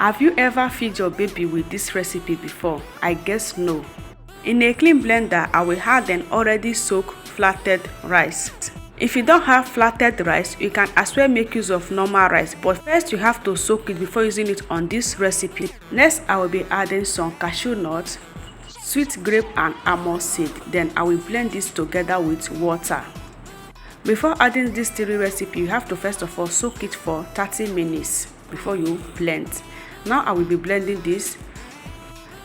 Have you ever feed your baby with this recipe before? I guess no. In a clean blender, I will add an already soaked flattened rice. If you don't have flattened rice, you can as well make use of normal rice, but first you have to soak it before using it on this recipe. Next, I will be adding some cashew nuts, sweet grape and almond seed. Then I will blend this together with water. Before adding this 3 recipe, you have to first of all soak it for 30 minutes before you blend. Now I will be blending this.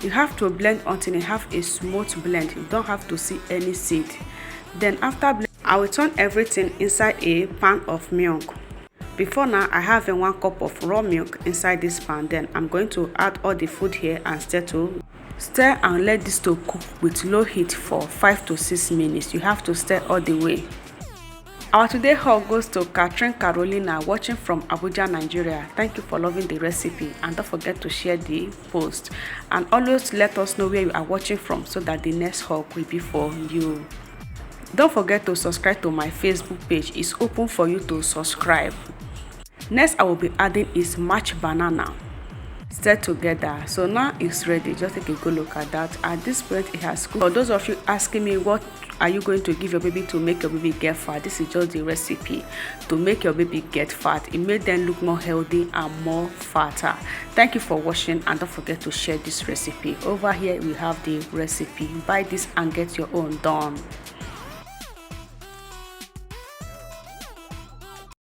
You have to blend until you have a smooth blend. You don't have to see any seed. Then after blending, I will turn everything inside a pan of milk. Before now, I have 1 cup of raw milk inside this pan. Then I'm going to add all the food here and stir and let this to cook with low heat for 5 to 6 minutes. You have to stir all the way. Our today haul goes to Catherine Carolina watching from Abuja, Nigeria. Thank you for loving the recipe, and don't forget to share the post, and always let us know where you are watching from so that the next haul will be for you. Don't forget to subscribe to my Facebook page. It's open for you to subscribe. Next I will be adding is mashed banana. Stir together. So now it's ready. Just take a good look at that. At this point it has cooked. For those of you asking me what are you going to give your baby to make your baby get fat, this is just the recipe to make your baby get fat. It made them look more healthy and more fatter. Thank you for watching, and don't forget to share this recipe. Over here we have the recipe. Buy this and get your own done.